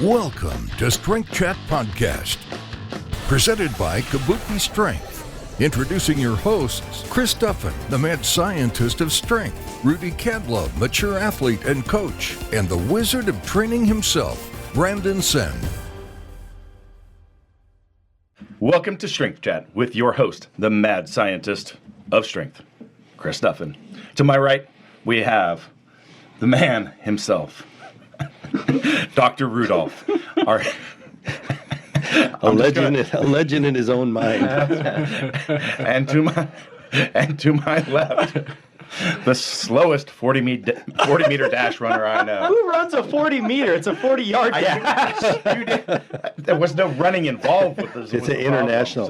Welcome to Strength Chat Podcast, presented by Kabuki Strength. Introducing your hosts, Chris Duffin, the mad scientist of strength, Rudy Cadlove, mature athlete and coach, and the wizard of training himself, Brandon Sen. Welcome to Strength Chat with your host, the mad scientist of strength, Chris Duffin. To my right, we have the man himself, Dr. Rudolph. A legend in his own mind. and to my left, the slowest 40-meter dash runner I know. Who runs a 40-meter? It's a 40-yard dash. There was no running involved with this. It's an international.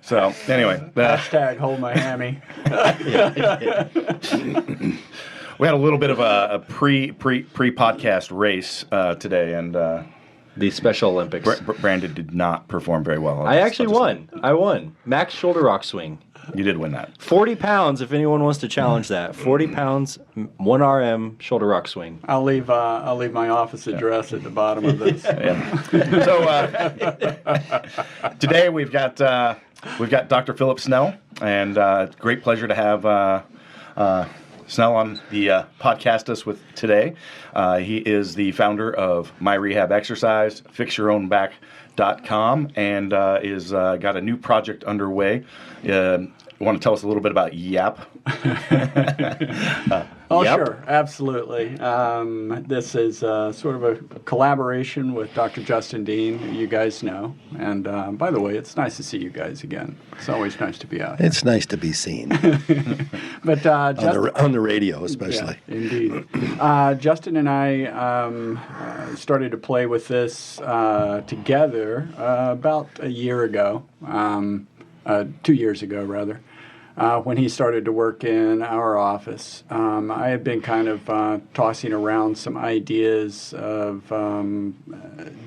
So anyway. Hashtag hold my hammy. We had a little bit of a pre-podcast race today, and the Special Olympics. Brandon did not perform very well. I actually won. I won. Max shoulder rock swing. You did win that. 40 pounds, if anyone wants to challenge that. 40 pounds, 1 RM shoulder rock swing. I'll leave my office address at the bottom of this. So today we've got Dr. Phillip Snell, and great pleasure to have Snell on the podcast us with today. He is the founder of My Rehab Exercise, FixYourOwnBack.com, and is got a new project underway. Want to tell us a little bit about YAP? Sure, absolutely. This is sort of a collaboration with Dr. Justin Dean, who you guys know. And by the way, it's nice to see you guys again. It's always nice to be out. It's nice to be seen. But on the radio, especially. Yeah, indeed. Justin and I started to play with this together about a year ago, 2 years ago, rather. When he started to work in our office. I had been kind of tossing around some ideas of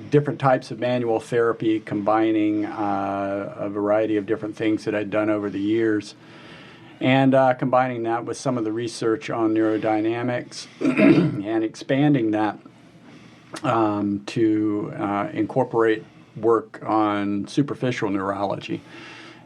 different types of manual therapy, combining a variety of different things that I'd done over the years, and combining that with some of the research on neurodynamics and expanding that to incorporate work on superficial neurology.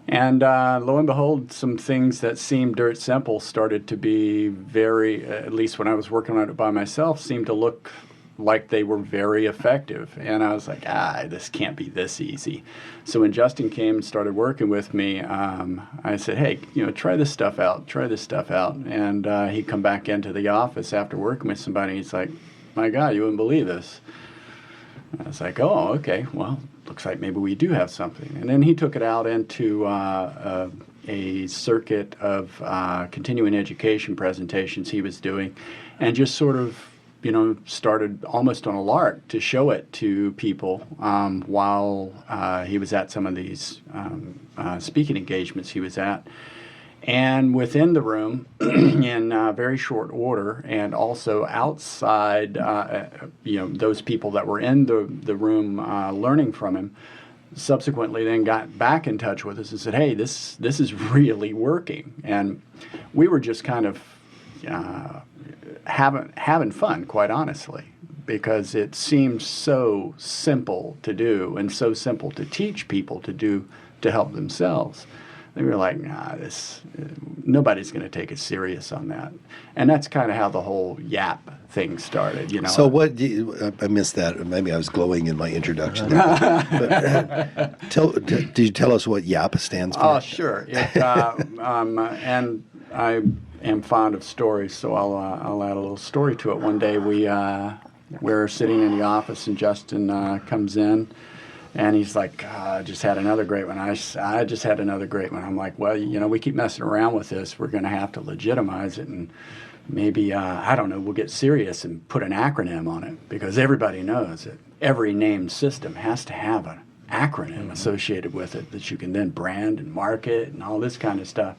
And lo and behold, some things that seemed dirt simple started to be very, at least when I was working on it by myself, seemed to look like they were very effective. And I was like, this can't be this easy. So when Justin came and started working with me, I said, hey, try this stuff out. And he'd come back into the office after working with somebody. He's like, my God, you wouldn't believe this. I was like, oh, okay, well, looks like maybe we do have something. And then he took it out into a circuit of continuing education presentations he was doing, and just sort of, started almost on a lark to show it to people while he was at some of these speaking engagements he was at. And within the room, in very short order, and also outside, those people that were in the room learning from him, subsequently then got back in touch with us and said, hey, this is really working. And we were just kind of having fun, quite honestly, because it seemed so simple to do and so simple to teach people to do to help themselves. They were like, nobody's going to take it serious on that. And that's kind of how the whole YAP thing started, So I missed that. Maybe I was glowing in my introduction. Did you tell us what YAP stands for? Oh, sure. And I am fond of stories, so I'll add a little story to it. One day we're sitting in the office and Justin comes in. And he's like, I just had another great one. I just had another great one. I'm like, well, we keep messing around with this. We're going to have to legitimize it. And maybe, we'll get serious and put an acronym on it. Because everybody knows that every named system has to have an acronym associated with it that you can then brand and market and all this kind of stuff.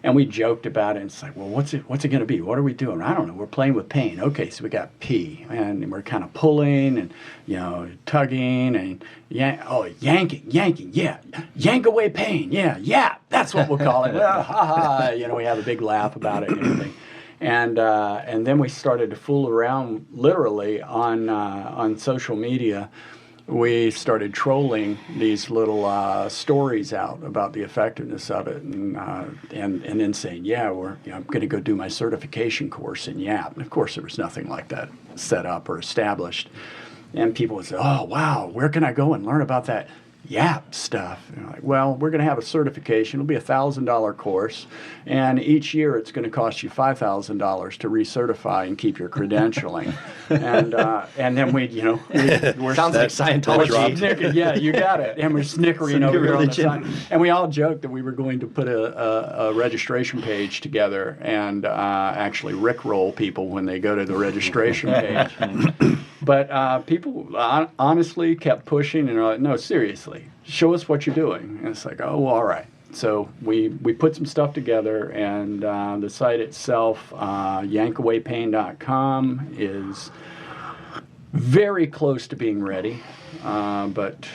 And we joked about it. And it's like, well, what's it going to be? What are we doing? I don't know. We're playing with pain. Okay, so we got P, and we're kind of pulling and tugging and yanking. Yeah, yank away pain. Yeah, that's what we'll call it. Well, we have a big laugh about it and everything. And then we started to fool around literally on social media. We started trolling these little stories out about the effectiveness of it, and then saying, I'm going to go do my certification course in YAP. And of course, there was nothing like that set up or established. And people would say, oh, wow, where can I go and learn about that YAP stuff? And I'm like, well, we're going to have a certification. It'll be a $1,000 course, and each year it's going to cost you $5,000 to recertify and keep your credentialing. And then we're Sounds like Scientology. Yeah, you got it. And we're snickering over here on the side. And we all joked that we were going to put a registration page together and actually rickroll people when they go to the registration page. But people honestly kept pushing and are like, no, seriously, show us what you're doing. And it's like, oh, well, all right. So we put some stuff together, and the site itself, yankawaypain.com, is very close to being ready, but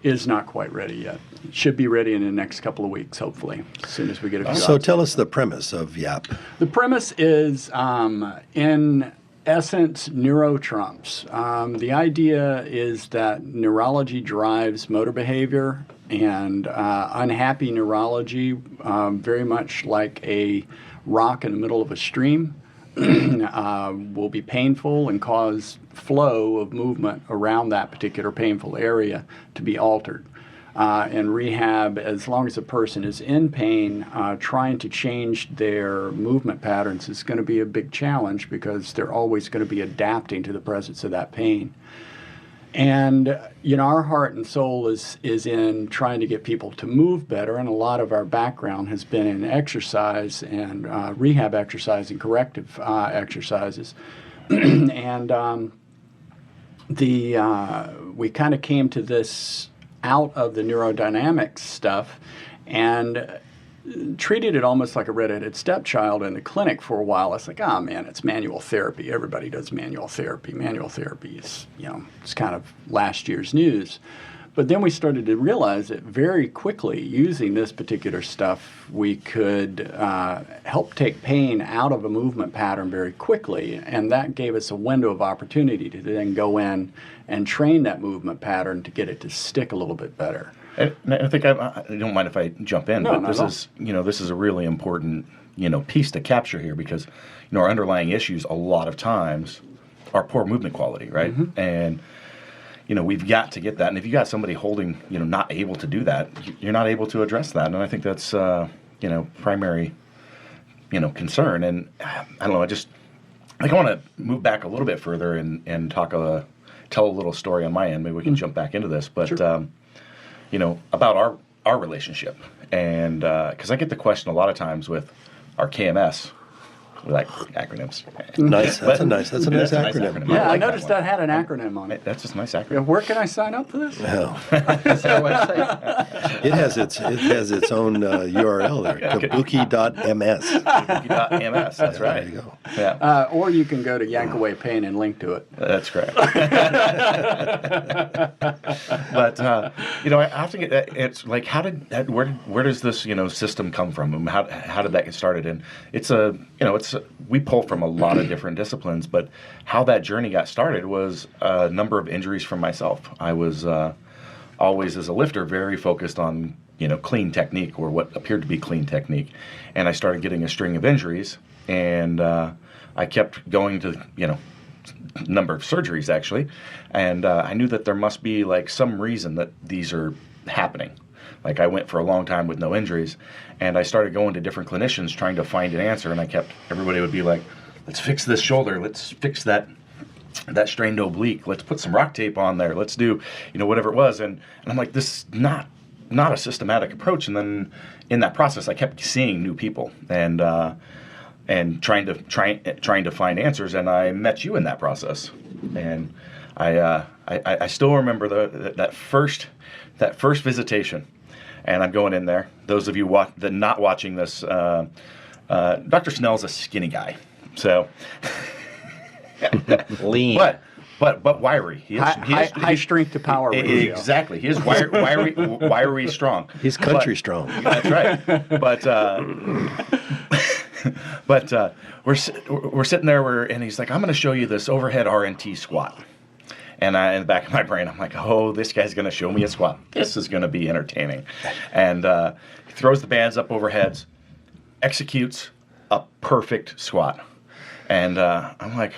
is not quite ready yet. It should be ready in the next couple of weeks, hopefully, as soon as we get a few. So tell us the premise of YAP. The premise is, in essence, neurotrumps. The idea is that neurology drives motor behavior, and unhappy neurology, very much like a rock in the middle of a stream, will be painful and cause flow of movement around that particular painful area to be altered. And rehab, as long as a person is in pain, trying to change their movement patterns is going to be a big challenge because they're always going to be adapting to the presence of that pain. And our heart and soul is in trying to get people to move better, and a lot of our background has been in exercise and rehab exercise and corrective exercises. And we kind of came to this out of the neurodynamics stuff and treated it almost like a redheaded stepchild in the clinic for a while. It's like, oh man, it's manual therapy. Everybody does manual therapy. Manual therapy is, it's kind of last year's news. But then we started to realize that very quickly, using this particular stuff, we could help take pain out of a movement pattern very quickly. And that gave us a window of opportunity to then go in and train that movement pattern to get it to stick a little bit better. And I think I don't mind if I jump in, but this is a really important piece to capture here, because our underlying issues a lot of times are poor movement quality, right? Mm-hmm. And we've got to get that. And if you got somebody holding, not able to do that, you're not able to address that. And I think that's primary concern. And I don't know, I want to move back a little bit further and tell a little story on my end. Maybe we can jump back into this, but sure. About our relationship, and because I get the question a lot of times with our KMS. We like acronyms. Nice. That's a nice acronym. Yeah, I noticed that had an acronym on it. That's just a nice acronym. Yeah, where can I sign up for this? Well, it has its own URL there. Kabuki.ms. Kabuki.ms. That's right. There you go. Yeah. Or you can go to Yankaway Pain and link to it. That's correct. But I have to get. It's like, where does this system come from? How did that get started? And we pull from a lot of different disciplines, but how that journey got started was a number of injuries from myself. I was always, as a lifter, very focused on clean technique, or what appeared to be clean technique, and I started getting a string of injuries, and I kept going to number of surgeries actually, and I knew that there must be like some reason that these are happening. Like, I went for a long time with no injuries, and I started going to different clinicians trying to find an answer, and everybody would be like, let's fix this shoulder, let's fix that strained oblique, let's put some rock tape on there, let's do, whatever it was, and I'm like, this is not a systematic approach. And then in that process, I kept seeing new people, and trying to find answers, and I met you in that process, and I still remember that first visitation. And I'm going in there. Those of you not watching this, Dr. Snell's a skinny guy, so lean, but wiry. High strength to power ratio. Exactly. He is wiry strong. He's country strong. That's right. But But we're sitting there, and he's like, I'm going to show you this overhead RNT squat. And in the back of my brain, I'm like, oh, this guy's going to show me a squat. This is going to be entertaining. And he throws the bands up overheads, executes a perfect squat. And I'm like,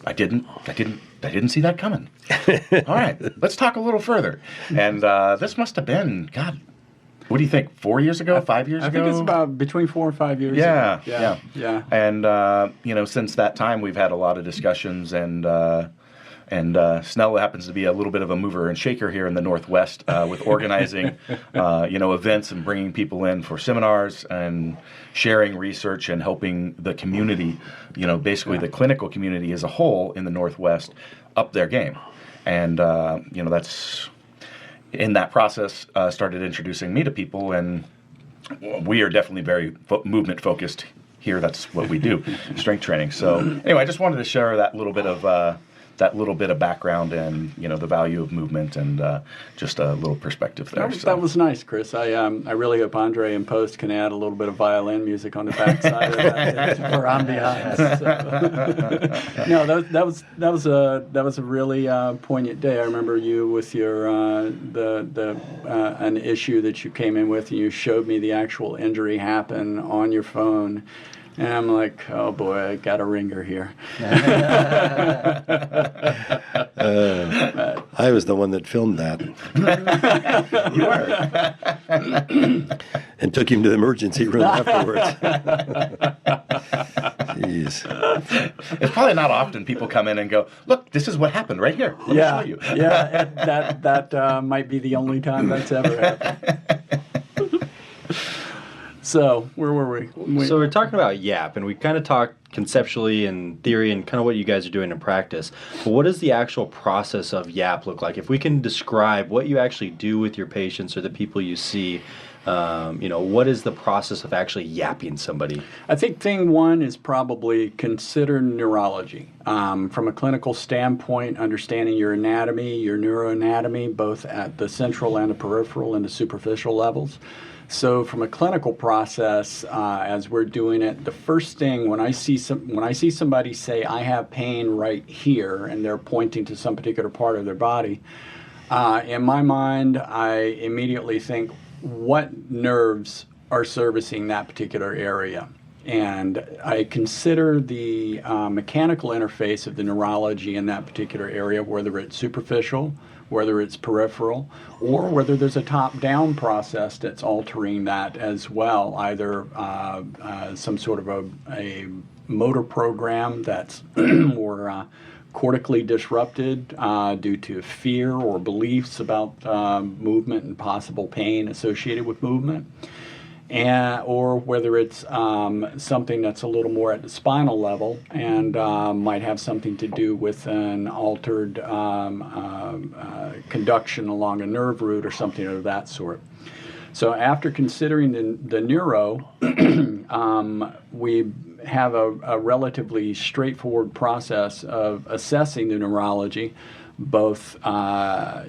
I didn't see that coming. All right, let's talk a little further. And this must have been, God, what do you think, 4 years ago, 5 years ago? I think it's about between 4 and 5 years ago. Yeah. And, since that time, we've had a lot of discussions, and Snell happens to be a little bit of a mover and shaker here in the Northwest with organizing, events and bringing people in for seminars and sharing research and helping the community, basically the clinical community as a whole in the Northwest up their game. And, that's in that process started introducing me to people, and we are definitely very movement focused here. That's what we do, strength training. So anyway, I just wanted to share that little bit of background and the value of movement and just a little perspective there. That was nice, Chris. I really hope Andre in post can add a little bit of violin music on the backside of that for ambiance. So. No, that was a really poignant day. I remember you with your an issue that you came in with, and you showed me the actual injury happen on your phone. And I'm like, oh boy, I got a ringer here. I was the one that filmed that. You were. And took him to the emergency room afterwards. Jeez. It's probably not often people come in and go, look, this is what happened right here. Let me show you. Yeah, that might be the only time that's ever happened. So, where were we? So we're talking about YAP, and we kind of talked conceptually and theory and kind of what you guys are doing in practice. But what does the actual process of YAP look like? If we can describe what you actually do with your patients or the people you see, what is the process of actually yapping somebody? I think thing one is probably consider neurology. From a clinical standpoint, understanding your anatomy, your neuroanatomy, both at the central and the peripheral and the superficial levels. So from a clinical process, as we're doing it, the first thing when I see somebody say, I have pain right here, and they're pointing to some particular part of their body, in my mind, I immediately think, what nerves are servicing that particular area? And I consider the mechanical interface of the neurology in that particular area, whether it's superficial, whether it's peripheral, or whether there's a top-down process that's altering that as well, either some sort of a motor program that's more cortically disrupted due to fear or beliefs about movement and possible pain associated with movement. Or whether it's something that's a little more at the spinal level and might have something to do with an altered conduction along a nerve root or something of that sort. So after considering the neuro, we have a relatively straightforward process of assessing the neurology, both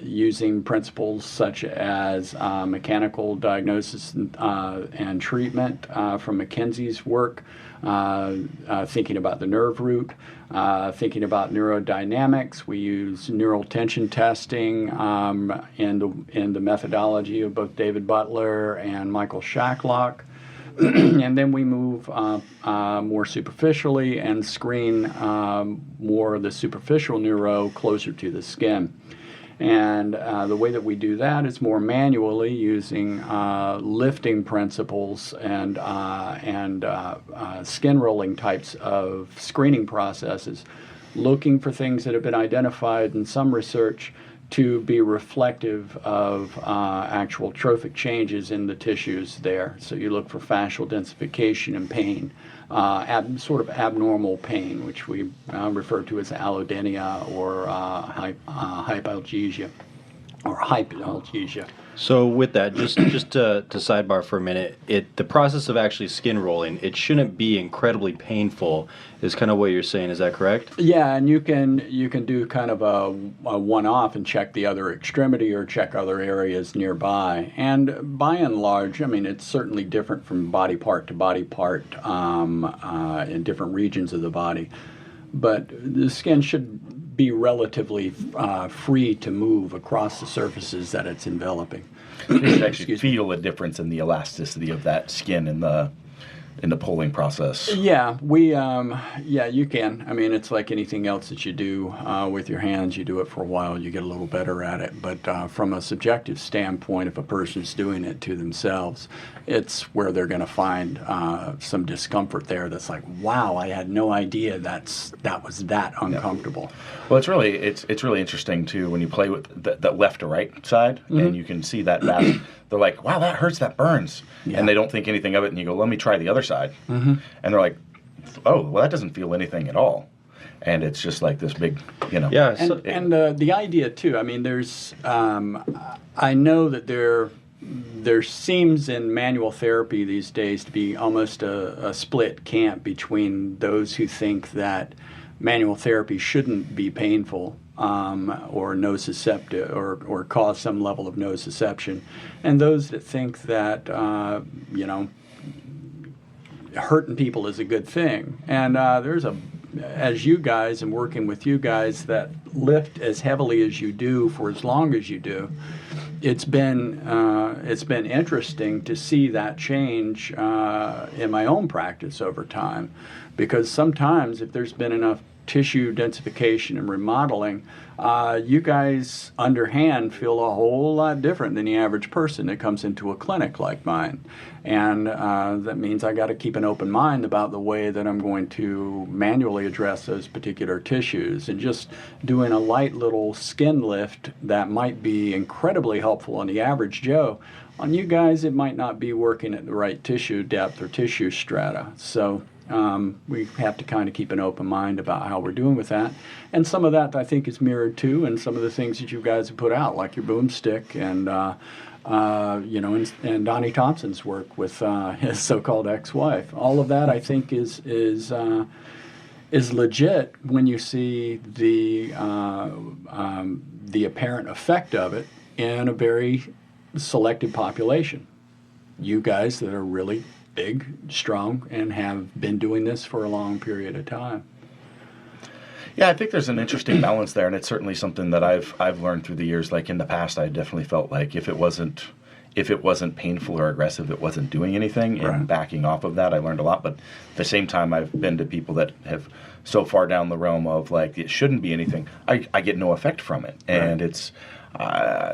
using principles such as mechanical diagnosis and treatment from McKenzie's work, thinking about the nerve root, thinking about neurodynamics. We use neural tension testing in the methodology of both David Butler and Michael Shacklock. And then we move more superficially and screen more of the superficial neuro closer to the skin. And the way that we do that is more manually using lifting principles and skin rolling types of screening processes, looking for things that have been identified in some research to be reflective of actual trophic changes in the tissues there. So you look for fascial densification and pain, sort of abnormal pain, which we refer to as allodynia or hypalgesia. or hypalgesia. So with that, just to sidebar for a minute, the process of actually skin rolling, it shouldn't be incredibly painful, is kind of what you're saying. Is that correct? Yeah, and you can do kind of a one-off and check the other extremity or check other areas nearby. And by and large, I mean, it's certainly different from body part to body part in different regions of the body. But the skin should be relatively free to move across the surfaces that it's enveloping. You can actually feel a difference in the elasticity of that skin in the pulling process. Yeah, you can. I mean, it's like anything else that you do with your hands. You do it for a while, you get a little better at it. But from a subjective standpoint, if a person's doing it to themselves, it's where they're going to find some discomfort there. That's like, wow, I had no idea that was that uncomfortable. Yeah. Well, it's really interesting too when you play with the left to right side, and you can see that vast. They're like, wow, that hurts, that burns. Yeah. And they don't think anything of it. And you go, let me try the other side. And they're like, oh, well, that doesn't feel anything at all. And it's just like this big, Yeah. And the idea, too, I mean, there's, I know that there seems in manual therapy these days to be almost a split camp between those who think that manual therapy shouldn't be painful or nociceptive or cause some level of nociception, and those that think that hurting people is a good thing. And as you guys and working with you guys that lift as heavily as you do for as long as you do, it's been interesting to see that change in my own practice over time, because sometimes if there's been enough tissue densification and remodeling, you guys underhand feel a whole lot different than the average person that comes into a clinic like mine. And that means I got to keep an open mind about the way that I'm going to manually address those particular tissues. And just doing a light little skin lift that might be incredibly helpful on the average Joe, on you guys it might not be working at the right tissue depth or tissue strata. So we have to kind of keep an open mind about how we're doing with that. And some of that I think is mirrored too in some of the things that you guys have put out, like your boomstick and and Donnie Thompson's work with his so-called ex-wife. All of that I think is legit when you see the apparent effect of it in a very selected population. You guys that are really big, strong, and have been doing this for a long period of time. Yeah, I think there's an interesting balance there, and it's certainly something that I've learned through the years. Like in the past, I definitely felt like if it wasn't painful or aggressive, it wasn't doing anything. Right. And backing off of that, I learned a lot. But at the same time, I've been to people that have so far down the realm of like it shouldn't be anything. I get no effect from it, and it's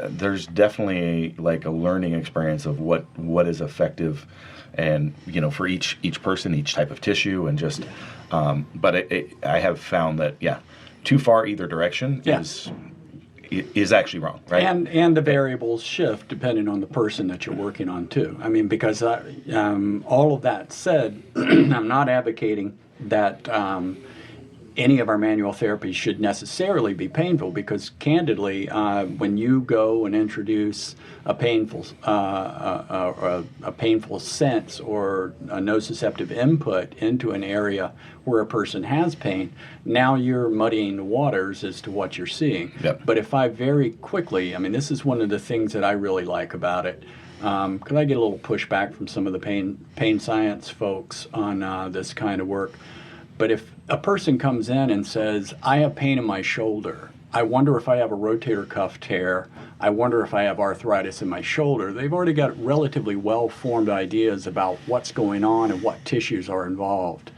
there's definitely like a learning experience of what is effective. And for each person, each type of tissue, and just, but I have found that too far either direction is actually wrong, right? And the variables shift depending on the person that you're working on too. I mean, because all of that said, I'm not advocating that any of our manual therapies should necessarily be painful, because candidly, when you go and introduce a painful sense or a nociceptive input into an area where a person has pain, now you're muddying the waters as to what you're seeing. Yep. But if I very quickly, I mean, this is one of the things that I really like about it, because I get a little pushback from some of the pain science folks on this kind of work. But if a person comes in and says, I have pain in my shoulder, I wonder if I have a rotator cuff tear, I wonder if I have arthritis in my shoulder, they've already got relatively well-formed ideas about what's going on and what tissues are involved.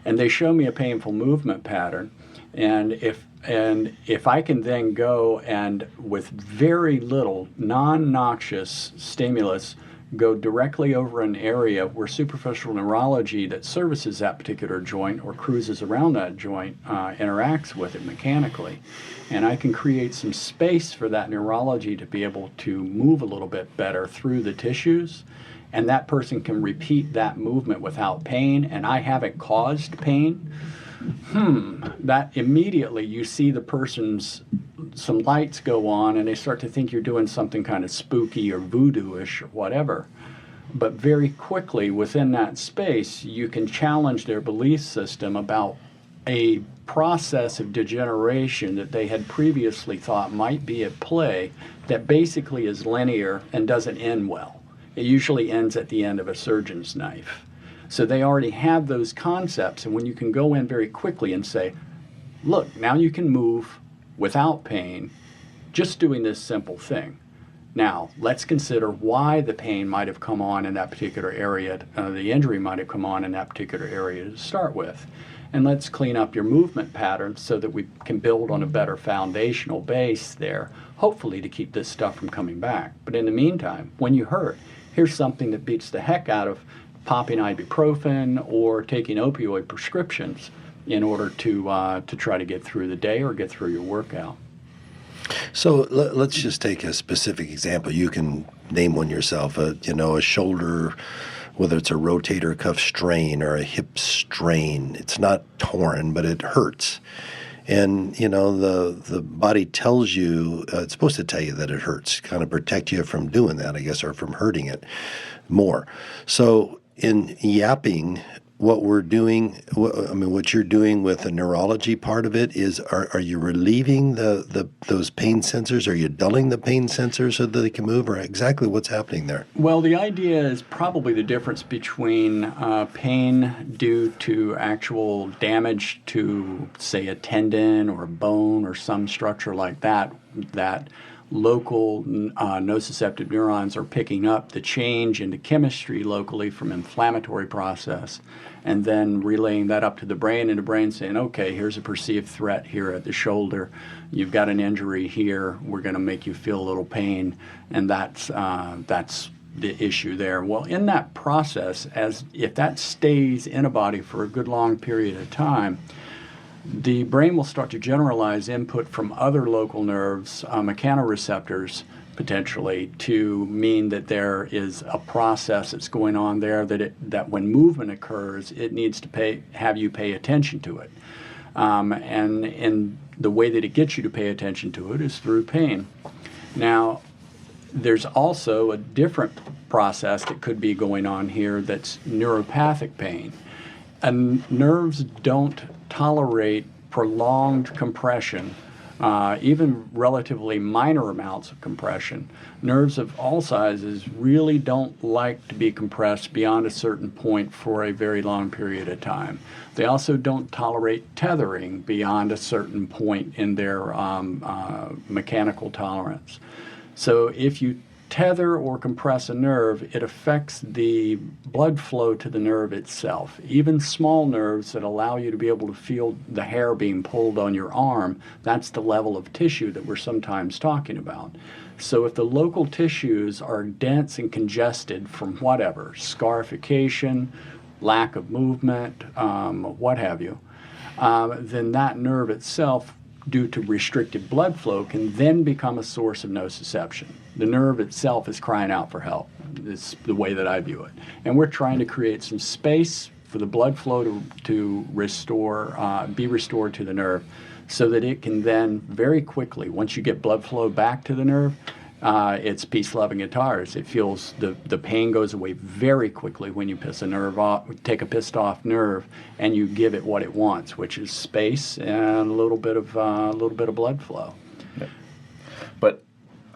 And they show me a painful movement pattern. And if I can then go and with very little non-noxious stimulus go directly over an area where superficial neurology that services that particular joint or cruises around that joint interacts with it mechanically. And I can create some space for that neurology to be able to move a little bit better through the tissues. And that person can repeat that movement without pain, and I haven't caused pain. that immediately you see the person's, some lights go on and they start to think you're doing something kind of spooky or voodoo-ish or whatever. But very quickly within that space, you can challenge their belief system about a process of degeneration that they had previously thought might be at play that basically is linear and doesn't end well. It usually ends at the end of a surgeon's knife. So they already have those concepts, and when you can go in very quickly and say, look, now you can move without pain, just doing this simple thing. Now, let's consider why the pain might have come on in that particular area, the injury might have come on in that particular area to start with. And let's clean up your movement patterns so that we can build on a better foundational base there, hopefully to keep this stuff from coming back. But in the meantime, when you hurt, here's something that beats the heck out of popping ibuprofen or taking opioid prescriptions in order to try to get through the day or get through your workout. So let's just take a specific example. You can name one yourself. A shoulder, whether it's a rotator cuff strain or a hip strain. It's not torn, but it hurts. And, the body tells you, it's supposed to tell you that it hurts, kind of protect you from doing that, I guess, or from hurting it more. So in yapping, what we're doing, what you're doing with the neurology part of it is, are you relieving those pain sensors? Are you dulling the pain sensors so that they can move, or exactly what's happening there? Well, the idea is probably the difference between pain due to actual damage to, say, a tendon or a bone or some structure like that local nociceptive neurons are picking up the change in the chemistry locally from inflammatory process, and then relaying that up to the brain, and the brain saying, okay, here's a perceived threat here at the shoulder. You've got an injury here. We're going to make you feel a little pain, and that's the issue there. Well, in that process, as if that stays in a body for a good long period of time, the brain will start to generalize input from other local nerves, mechanoreceptors, potentially, to mean that there is a process that's going on there that when movement occurs, it needs to have you pay attention to it. And the way that it gets you to pay attention to it is through pain. Now, there's also a different process that could be going on here that's neuropathic pain. And nerves don't tolerate prolonged compression, even relatively minor amounts of compression. Nerves of all sizes really don't like to be compressed beyond a certain point for a very long period of time. They also don't tolerate tethering beyond a certain point in their mechanical tolerance. So if you tether or compress a nerve, it affects the blood flow to the nerve itself. Even small nerves that allow you to be able to feel the hair being pulled on your arm, that's the level of tissue that we're sometimes talking about. So if the local tissues are dense and congested from whatever, scarification, lack of movement, what have you, then that nerve itself, due to restricted blood flow, can then become a source of nociception. The nerve itself is crying out for help. It's the way that I view it. And we're trying to create some space for the blood flow to restore, be restored to the nerve, so that it can then very quickly, once you get blood flow back to the nerve, it's peace-loving guitars. It feels the pain goes away very quickly when you take a pissed off nerve, and you give it what it wants, which is space and a little bit of blood flow. Yeah. But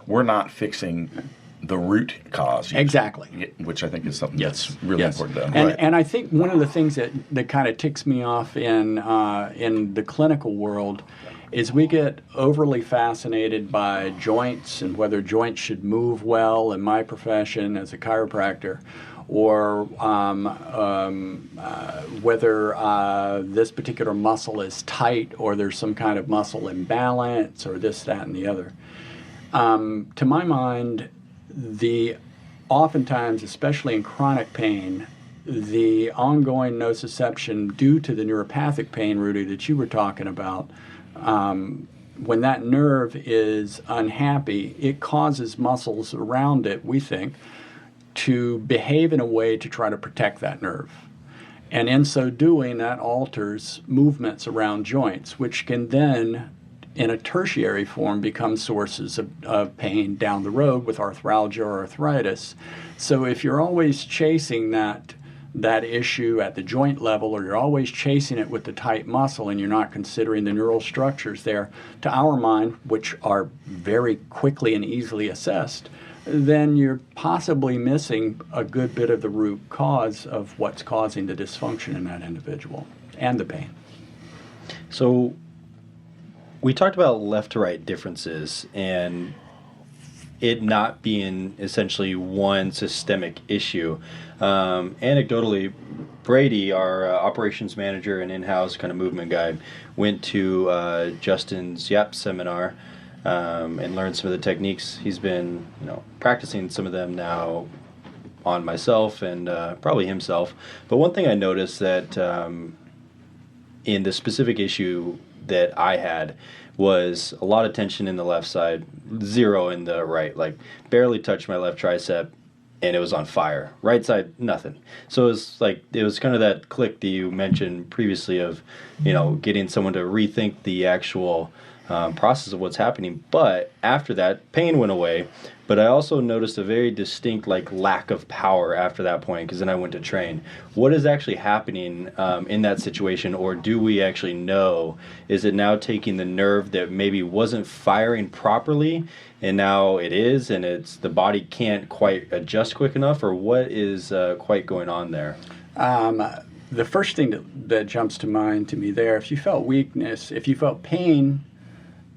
we're not fixing the root cause usually, exactly, which I think is something that's really important to and I think one of the things that kind of ticks me off in the clinical world is we get overly fascinated by joints and whether joints should move well in my profession as a chiropractor, or whether this particular muscle is tight or there's some kind of muscle imbalance or this, that, and the other. To my mind, oftentimes, especially in chronic pain, the ongoing nociception due to the neuropathic pain, Rudy, that you were talking about, when that nerve is unhappy, it causes muscles around it, we think, to behave in a way to try to protect that nerve. And in so doing, that alters movements around joints, which can then, in a tertiary form, become sources of pain down the road with arthralgia or arthritis. So if you're always chasing that issue at the joint level, or you're always chasing it with the tight muscle and you're not considering the neural structures there, to our mind, which are very quickly and easily assessed, then you're possibly missing a good bit of the root cause of what's causing the dysfunction in that individual and the pain. So we talked about left to right differences and it not being essentially one systemic issue. Anecdotally, Brady, our operations manager and in-house kind of movement guy, went to Justin's YAP seminar and learned some of the techniques. He's been, practicing some of them now on myself and probably himself. But one thing I noticed that in the specific issue that I had was a lot of tension in the left side, zero in the right, like barely touched my left tricep, and it was on fire. Right side, nothing. So it was kind of that click that you mentioned previously of, getting someone to rethink the actual process of what's happening. But after that, pain went away. But I also noticed a very distinct lack of power after that point, because then I went to train. What is actually happening in that situation, or do we actually know? Is it now taking the nerve that maybe wasn't firing properly, and now it is, and the body can't quite adjust quick enough, or what is quite going on there? The first thing that jumps to mind to me there, if you felt weakness, if you felt pain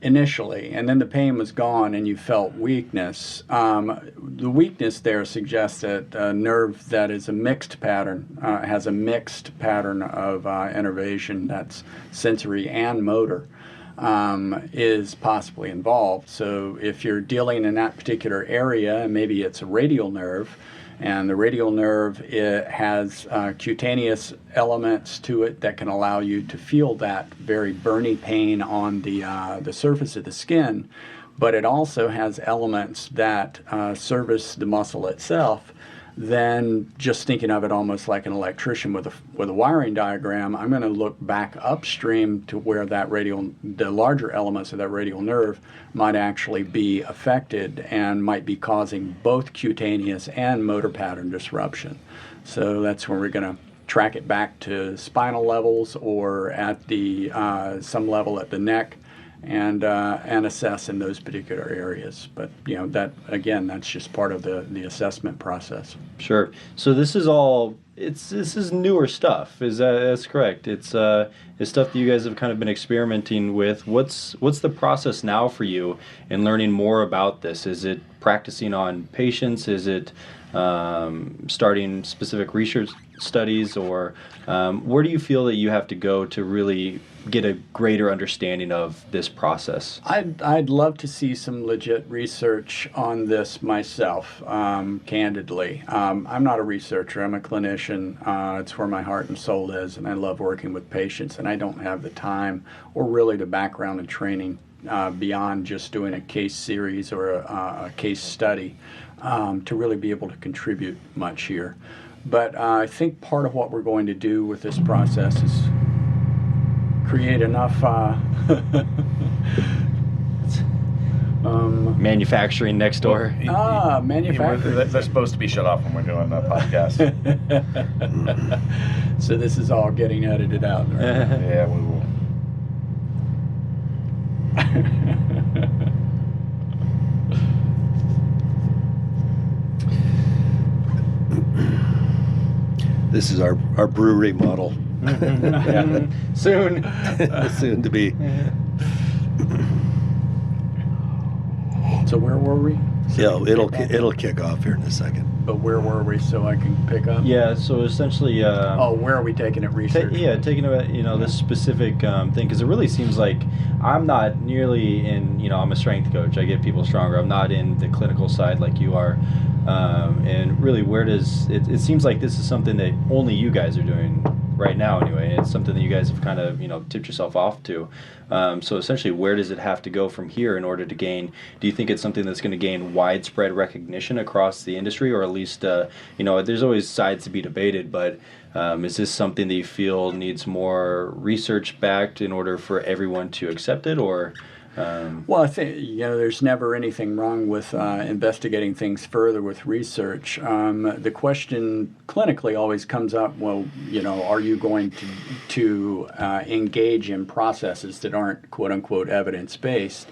initially, and then the pain was gone and you felt weakness, the weakness there suggests that a nerve that is a mixed pattern, has a mixed pattern of innervation that's sensory and motor, is possibly involved. So if you're dealing in that particular area, and maybe it's a radial nerve, and the radial nerve, it has cutaneous elements to it that can allow you to feel that very burny pain on the surface of the skin, but it also has elements that service the muscle itself. Then just thinking of it almost like an electrician with a wiring diagram, I'm going to look back upstream to where the larger elements of that radial nerve might actually be affected and might be causing both cutaneous and motor pattern disruption. So that's where we're going to track it back to spinal levels or at the some level at the neck, and assess in those particular areas. But that again, that's just part of the assessment process. Sure. So this is all this is newer stuff. That's correct? It's stuff that you guys have kind of been experimenting with. What's the process now for you in learning more about this? Is it practicing on patients? Is it starting specific research studies, or where do you feel that you have to go to really get a greater understanding of this process? I'd love to see some legit research on this myself, candidly. I'm not a researcher, I'm a clinician. It's where my heart and soul is, and I love working with patients, and I don't have the time or really the background and training beyond just doing a case series or a case study to really be able to contribute much here. But I think part of what we're going to do with this process is create enough manufacturing next door. Manufacturing. They're supposed to be shut off when we're doing the podcast. So this is all getting edited out, right? Yeah, we will. This is our brewery model. Yeah. Soon. Soon to be. So where were we? Yeah, it'll kick off here in a second. But where were we so I can pick up? Yeah, so essentially... where are we taking it research? Taking about, this specific thing, because it really seems like I'm not nearly in, I'm a strength coach. I get people stronger. I'm not in the clinical side like you are. And really, where does... It seems like this is something that only you guys are doing. right now anyway. It's something that you guys have kind of, tipped yourself off to. So essentially, where does it have to go from here in order to gain? Do you think it's something that's going to gain widespread recognition across the industry, or at least, there's always sides to be debated, but is this something that you feel needs more research backed in order for everyone to accept it, or? Well, I think there's never anything wrong with investigating things further with research. The question clinically always comes up. Well, are you going to engage in processes that aren't "quote unquote" evidence based?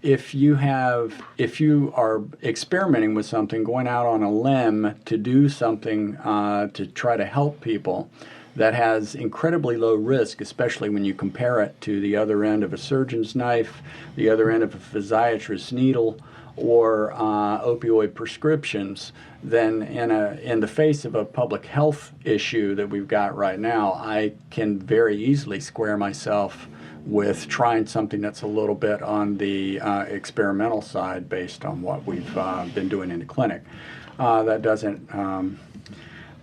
If you are experimenting with something, going out on a limb to do something to try to help people, that has incredibly low risk, especially when you compare it to the other end of a surgeon's knife, the other end of a physiatrist's needle, or opioid prescriptions, then in the face of a public health issue that we've got right now, I can very easily square myself with trying something that's a little bit on the experimental side based on what we've been doing in the clinic.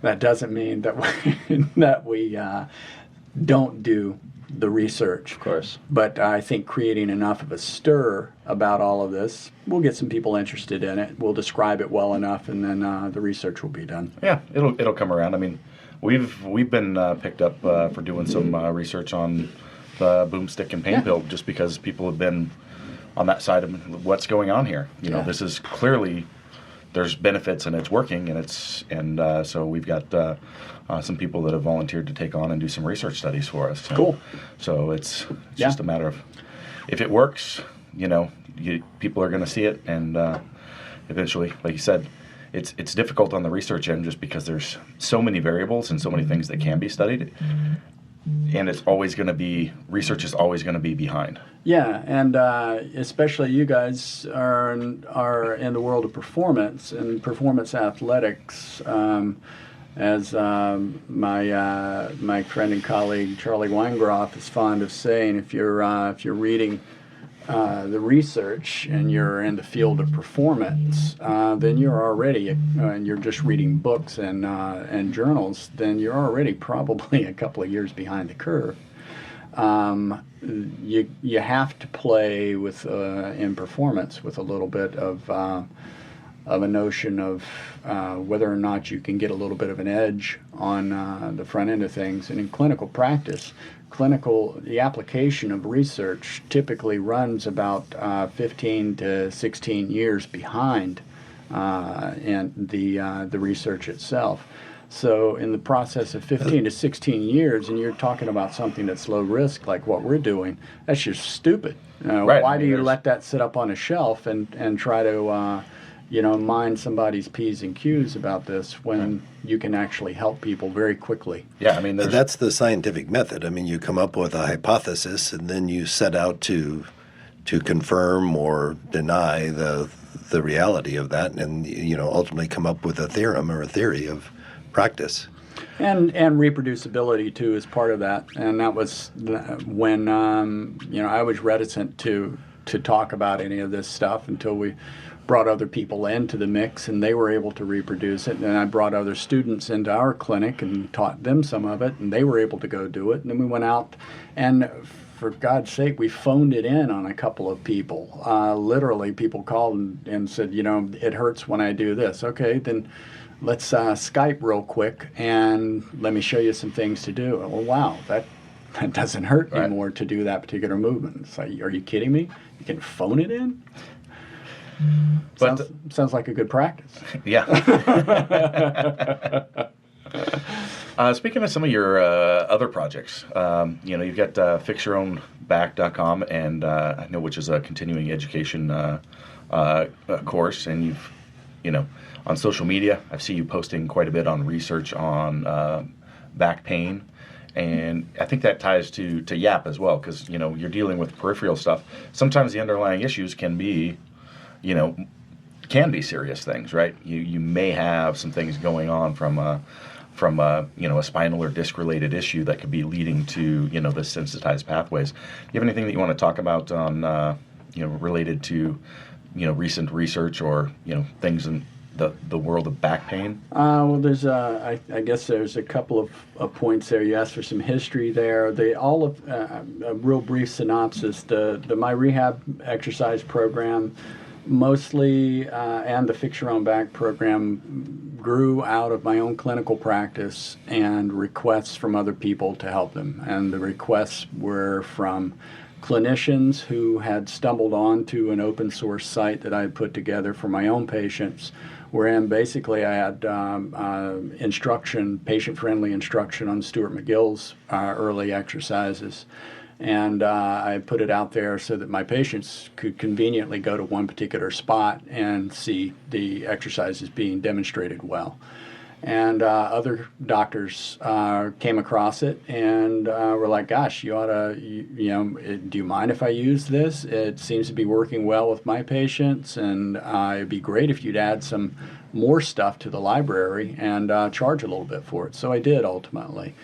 That doesn't mean that we don't do the research. Of course. But I think creating enough of a stir about all of this, we'll get some people interested in it. We'll describe it well enough, and then the research will be done. Yeah, it'll come around. I mean, we've been picked up for doing some research on the boomstick and pain pill, just because people have been on that side of what's going on here. This is clearly. There's benefits and it's working, and so we've got some people that have volunteered to take on and do some research studies for us. Cool. So it's just a matter of if it works, people are going to see it, and eventually, like you said, it's difficult on the research end just because there's so many variables and so many things that can be studied. And it's always going to be, research is always going to be behind. Yeah, and especially you guys are in the world of performance and performance athletics. As my friend and colleague Charlie Weingroff is fond of saying, if you're reading the research and you're in the field of performance, then you're already, and you're just reading books and journals, then you're already probably a couple of years behind the curve. You have to play with in performance with a little bit of a notion of whether or not you can get a little bit of an edge on the front end of things. And in clinical practice, the application of research typically runs about 15 to 16 years behind and the research itself. So in the process of 15 to 16 years, and you're talking about something that's low risk like what we're doing, that's just stupid. Right. Why do you let that sit up on a shelf and try to mind somebody's P's and Q's about this when you can actually help people very quickly? Yeah, I mean, that's the scientific method. I mean, you come up with a hypothesis, and then you set out to confirm or deny the reality of that, and ultimately come up with a theorem or a theory of practice. And reproducibility too is part of that. And that was when I was reticent to talk about any of this stuff until we brought other people into the mix and they were able to reproduce it. And I brought other students into our clinic and taught them some of it, and they were able to go do it. And then we went out and, for God's sake, we phoned it in on a couple of people. Literally, people called and said, it hurts when I do this. Okay, then let's Skype real quick and let me show you some things to do. Well, wow, that doesn't hurt anymore to do that particular movement. It's like, are you kidding me? You can phone it in? But sounds like a good practice. Yeah. Speaking of some of your other projects, you've got fixyourownback.com, and I know which is a continuing education course, and you've, on social media, I see you posting quite a bit on research on back pain, and I think that ties to YAP as well, because you're dealing with peripheral stuff. Sometimes the underlying issues can be serious things, right? You may have some things going on from a spinal or disc related issue that could be leading to the sensitized pathways. Do you have anything that you want to talk about on related to recent research or things the world of back pain? Well, I guess there's a couple of points there. You asked for some history there. A real brief synopsis. My rehab exercise program, mostly, and the Fix Your Own Back program grew out of my own clinical practice and requests from other people to help them. And the requests were from clinicians who had stumbled onto an open source site that I had put together for my own patients, wherein basically I had patient-friendly instruction on Stuart McGill's early exercises. And I put it out there so that my patients could conveniently go to one particular spot and see the exercises being demonstrated well. And other doctors came across it and were like, gosh, you ought to, do you mind if I use this? It seems to be working well with my patients, and it'd be great if you'd add some more stuff to the library and charge a little bit for it. So I did ultimately.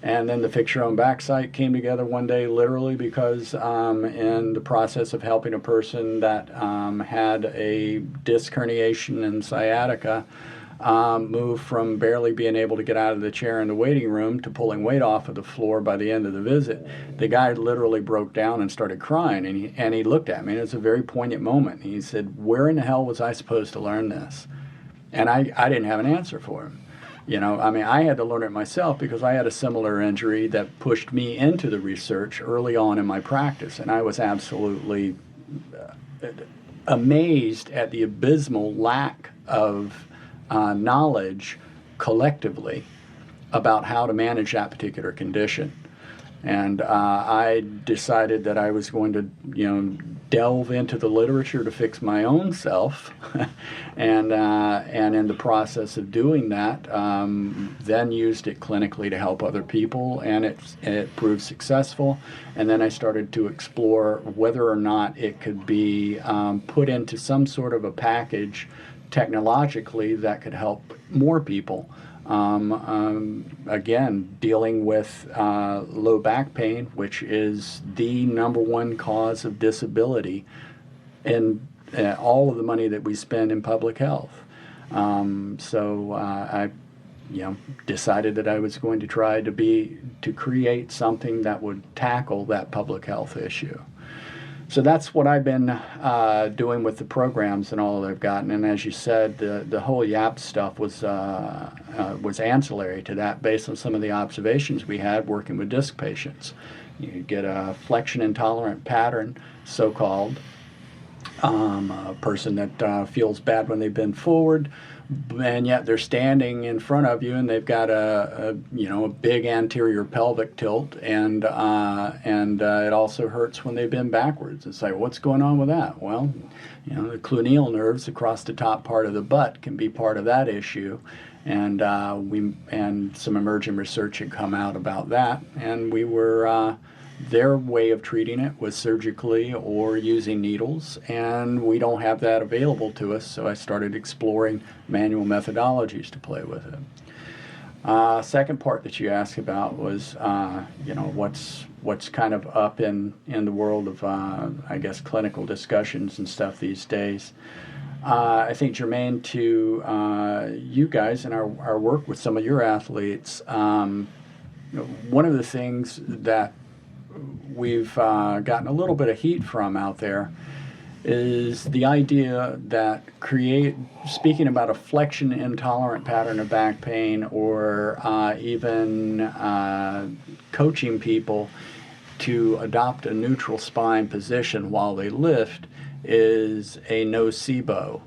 And then the Fix Your Own Back site came together one day literally because in the process of helping a person that had a disc herniation and sciatica, moved from barely being able to get out of the chair in the waiting room to pulling weight off of the floor by the end of the visit, the guy literally broke down and started crying. And he looked at me, and it was a very poignant moment. He said, "Where in the hell was I supposed to learn this?" And I didn't have an answer for him. I had to learn it myself because I had a similar injury that pushed me into the research early on in my practice. And I was absolutely amazed at the abysmal lack of knowledge collectively about how to manage that particular condition. And I decided that I was going to, delve into the literature to fix my own self, and in the process of doing that, then used it clinically to help other people, and it proved successful. And then I started to explore whether or not it could be put into some sort of a package technologically that could help more people. Again, dealing with low back pain, which is the number one cause of disability in all of the money that we spend in public health. So I decided that I was going to try to create something that would tackle that public health issue. So that's what I've been doing with the programs and all that I've gotten. And as you said, the whole YAP stuff was ancillary to that based on some of the observations we had working with disc patients. You get a flexion intolerant pattern, so-called, a person that feels bad when they bend forward, and yet they're standing in front of you and they've got a big anterior pelvic tilt, and it also hurts when they bend backwards. It's like, what's going on with that? Well, the cluneal nerves across the top part of the butt can be part of that issue, and some emerging research had come out about that, and we were their way of treating it was surgically or using needles, and we don't have that available to us, so I started exploring manual methodologies to play with it. Second part that you asked about was, what's kind of up in the world of, clinical discussions and stuff these days. I think germane to you guys and our work with some of your athletes, one of the things that we've gotten a little bit of heat from out there is the idea that speaking about a flexion intolerant pattern of back pain, or even coaching people to adopt a neutral spine position while they lift, is a nocebo,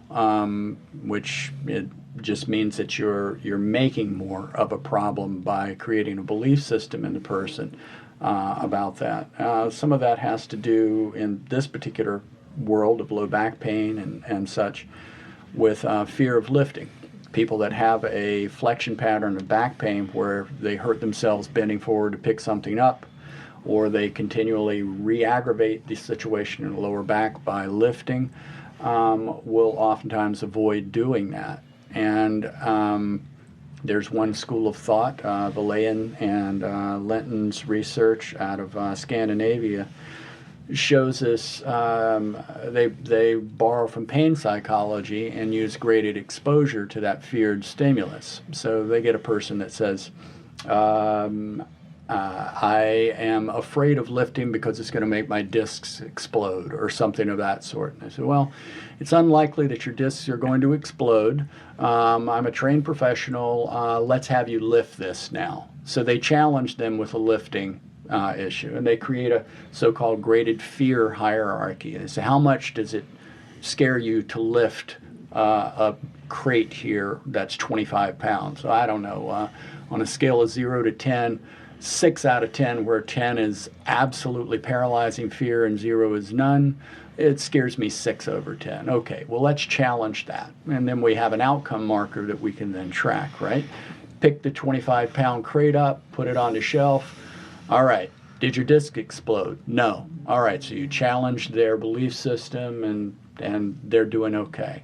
which it just means that you're making more of a problem by creating a belief system in the person about that. Some of that has to do, in this particular world of low back pain and such, with fear of lifting. People that have a flexion pattern of back pain where they hurt themselves bending forward to pick something up, or they continually re-aggravate the situation in the lower back by lifting, will oftentimes avoid doing that. And there's one school of thought, Valayan and Lenton's research out of Scandinavia, shows us they borrow from pain psychology and use graded exposure to that feared stimulus. So they get a person that says, I am afraid of lifting because it's going to make my discs explode or something of that sort. And I said, well, it's unlikely that your discs are going to explode. I'm a trained professional. Let's have you lift this now. So they challenge them with a lifting issue, and they create a so-called graded fear hierarchy. They say, how much does it scare you to lift a crate here that's 25 pounds? So I don't know. On a scale of 0 to 10, 6 out of 10, where 10 is absolutely paralyzing fear and 0 is none, it scares me 6 over 10. Okay, well, let's challenge that. And then we have an outcome marker that we can then track, right? Pick the 25-pound crate up, put it on the shelf. All right, did your disc explode? No. All right, so you challenge their belief system, and they're doing okay.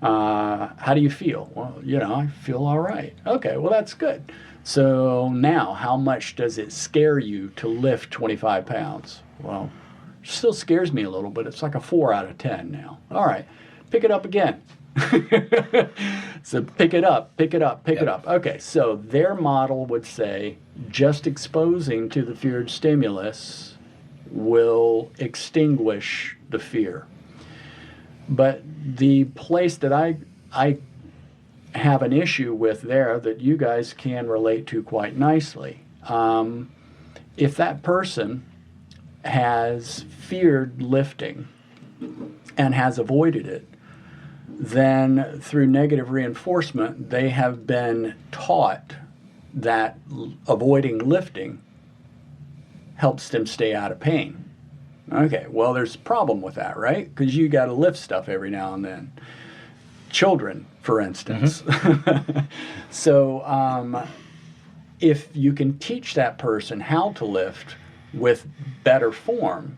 How do you feel? Well, I feel all right. Okay, well, that's good. So now, how much does it scare you to lift 25 pounds? Well, it still scares me a little, but it's like a 4 out of 10 now. All right, pick it up again. So pick it up. Okay, so their model would say just exposing to the feared stimulus will extinguish the fear. But the place that I have an issue with there that you guys can relate to quite nicely. If that person has feared lifting and has avoided it, then through negative reinforcement, they have been taught that avoiding lifting helps them stay out of pain. Okay, well, there's a problem with that, right? Because you got to lift stuff every now and then. Children, for instance. Mm-hmm. So if you can teach that person how to lift with better form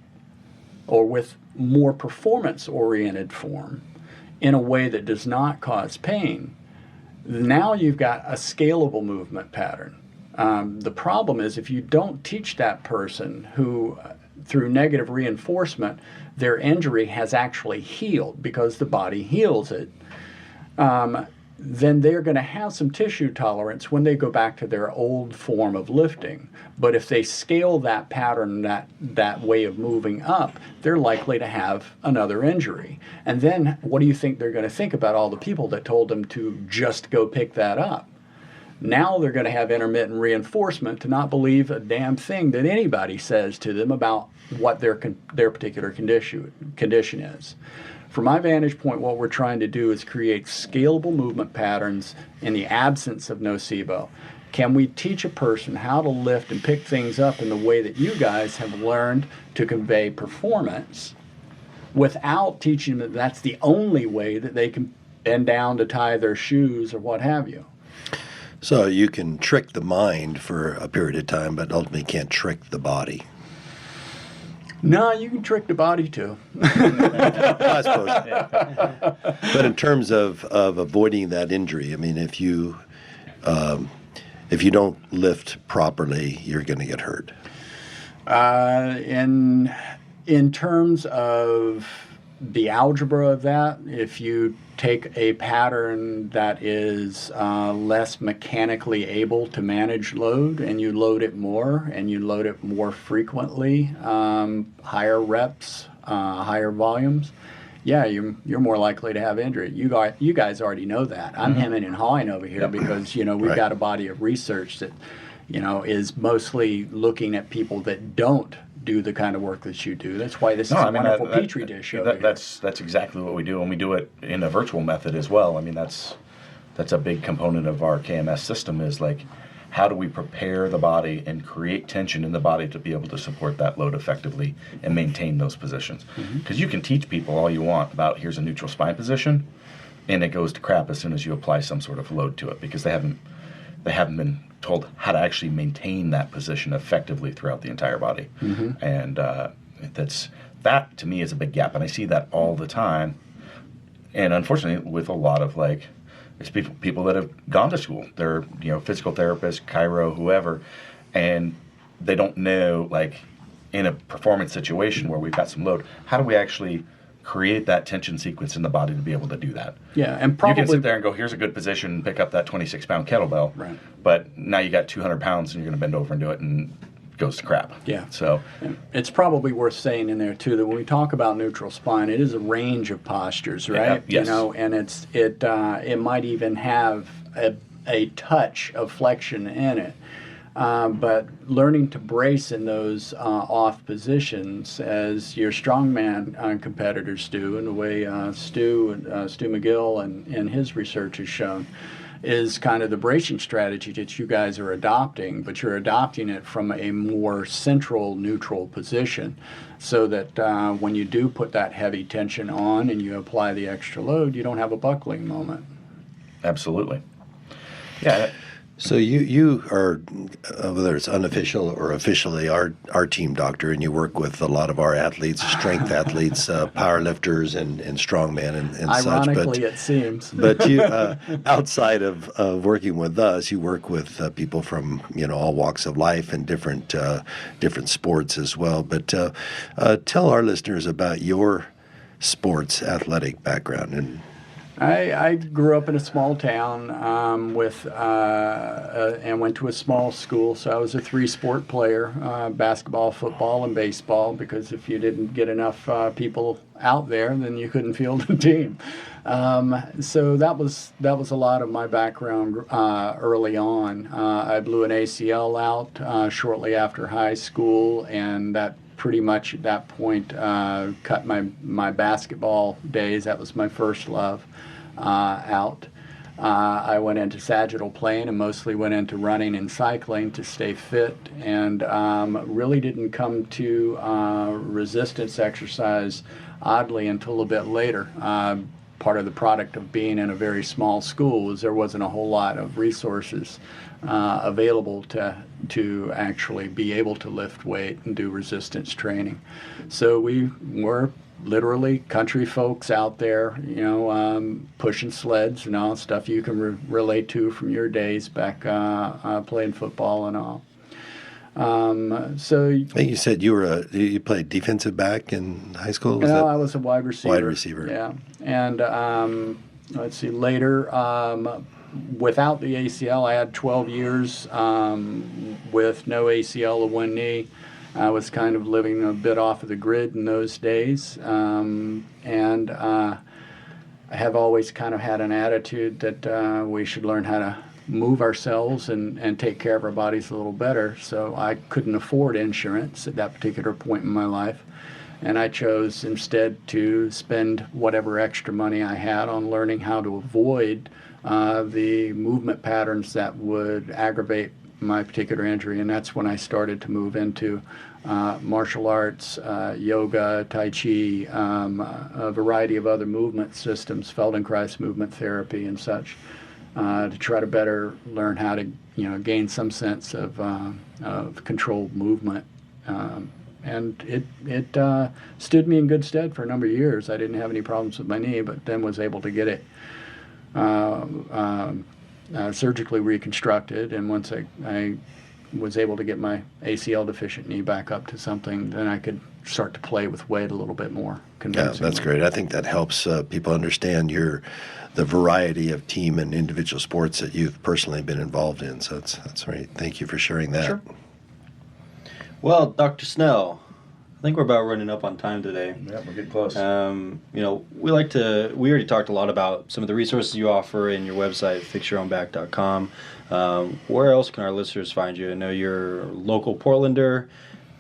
or with more performance-oriented form in a way that does not cause pain, now you've got a scalable movement pattern. The problem is if you don't teach that person who, through negative reinforcement, their injury has actually healed because the body heals it, then they're going to have some tissue tolerance when they go back to their old form of lifting. But if they scale that pattern, that way of moving up, they're likely to have another injury. And then what do you think they're going to think about all the people that told them to just go pick that up? Now they're going to have intermittent reinforcement to not believe a damn thing that anybody says to them about what their particular condition is. From my vantage point, what we're trying to do is create scalable movement patterns in the absence of nocebo. Can we teach a person how to lift and pick things up in the way that you guys have learned to convey performance without teaching them that that's the only way that they can bend down to tie their shoes or what have you? So you can trick the mind for a period of time, but ultimately can't trick the body. No, you can trick the body too. I suppose. Yeah. But in terms of avoiding that injury, I mean, if you don't lift properly, you're going to get hurt. In terms of the algebra of that, if you take a pattern that is less mechanically able to manage load and you load it more and you load it more frequently, higher reps, higher volumes, yeah, you're more likely to have injury. You guys already know that. I'm hemming and hawing over here because we've got a body of research that is mostly looking at people that don't do the kind of work that you do. That's why this is a wonderful petri dish over here. That's exactly what we do, and we do it in a virtual method as well. I mean, that's a big component of our KMS system is like, how do we prepare the body and create tension in the body to be able to support that load effectively and maintain those positions? Because you can teach people all you want about here's a neutral spine position, and it goes to crap as soon as you apply some sort of load to it because they haven't been told how to actually maintain that position effectively throughout the entire body. And that to me is a big gap, and I see that all the time. And unfortunately, with a lot of it's people that have gone to school, they're physical therapists, chiro, whoever, and they don't know in a performance situation where we've got some load, how do we actually create that tension sequence in the body to be able to do that? Yeah, and probably you can sit there and go, here's a good position, and pick up that 26-pound kettlebell. Right. But now you got 200 pounds, and you're going to bend over and do it, and it goes to crap. Yeah. So and it's probably worth saying in there too that when we talk about neutral spine, it is a range of postures, right? Yeah, yes. You know, and it might even have a touch of flexion in it. But learning to brace in those off positions, as your strongman competitors do, and the way Stu McGill and his research has shown, is kind of the bracing strategy that you guys are adopting, but you're adopting it from a more central neutral position, so that when you do put that heavy tension on and you apply the extra load, you don't have a buckling moment. absolutely. Yeah. So you are, whether it's unofficial or officially, our team doctor, and you work with a lot of our athletes, strength athletes, power lifters, and strongman and such. Ironically, it seems. But you, outside of working with us, you work with people from all walks of life and different sports as well. But tell our listeners about your sports athletic background. And I grew up in a small town and went to a small school, so I was a three-sport player, basketball, football, and baseball, because if you didn't get enough people out there, then you couldn't field a team. So that was a lot of my background early on. I blew an ACL out shortly after high school, and that pretty much at that point cut my basketball days. That was my first love. Out. I went into sagittal plane and mostly went into running and cycling to stay fit, and really didn't come to resistance exercise, oddly, until a bit later. Part of the product of being in a very small school is there wasn't a whole lot of resources available to actually be able to lift weight and do resistance training. So we were literally country folks out there, pushing sleds and all stuff you can relate to from your days back playing football and all. So I think you said you played defensive back in high school. I was a wide receiver. Wide receiver. Yeah, and let's see. Later, without the ACL, I had 12 years with no ACL of one knee. I was kind of living a bit off of the grid in those days, and I have always kind of had an attitude that we should learn how to move ourselves and take care of our bodies a little better. So I couldn't afford insurance at that particular point in my life, and I chose instead to spend whatever extra money I had on learning how to avoid the movement patterns that would aggravate my particular injury, and that's when I started to move into martial arts, yoga, tai chi, a variety of other movement systems, Feldenkrais movement therapy and such, to try to better learn how to gain some sense of controlled movement. And it stood me in good stead for a number of years. I didn't have any problems with my knee, but then was able to get it surgically reconstructed, and once I was able to get my ACL deficient knee back up to something, then I could start to play with weight a little bit more convincingly. Yeah, that's great. I think that helps people understand the variety of team and individual sports that you've personally been involved in. So that's great. Thank you for sharing that. Sure. Well, Dr. Snell, I think we're about running up on time today. Yeah, we're getting close. We already talked a lot about some of the resources you offer in your website, fixyourownback.com. Where else can our listeners find you? I know you're a local Portlander.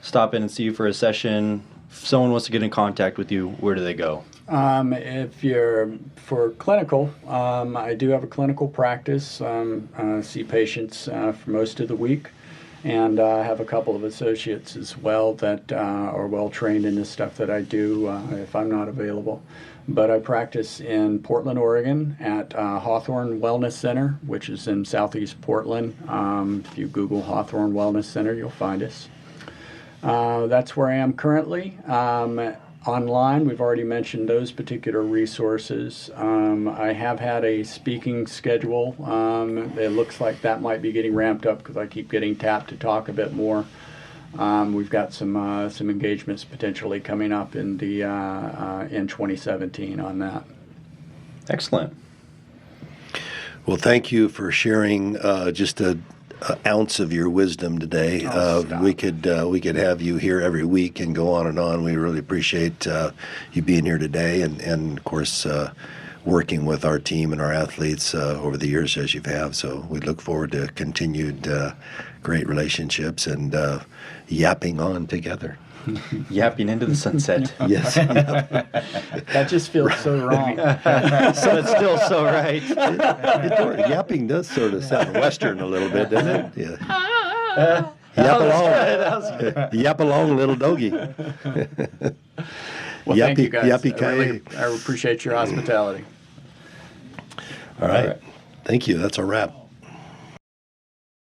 Stop in and see you for a session. If someone wants to get in contact with you, where do they go? If you're for clinical, I do have a clinical practice. See patients for most of the week. And I have a couple of associates as well that are well trained in this stuff that I do if I'm not available. But I practice in Portland, Oregon at Hawthorne Wellness Center, which is in southeast Portland. If you Google Hawthorne Wellness Center, you'll find us. That's where I am currently. Online, we've already mentioned those particular resources. I have had a speaking schedule. It looks like that might be getting ramped up because I keep getting tapped to talk a bit more We've got some engagements potentially coming up in 2017 on that. Excellent. Well, thank you for sharing just an ounce of your wisdom today. We could have you here every week and go on and on. We really appreciate you being here today, and of course working with our team and our athletes over the years as you have. So we look forward to continued great relationships and yapping on together. Yapping into the sunset. Yes. That just feels so wrong. So it's still so right. Yapping does sort of sound Western a little bit, doesn't it? Yeah. Yap along. Yap along, little doggy. Well, thank you guys. Yappy I appreciate your hospitality. All right. Thank you. That's a wrap.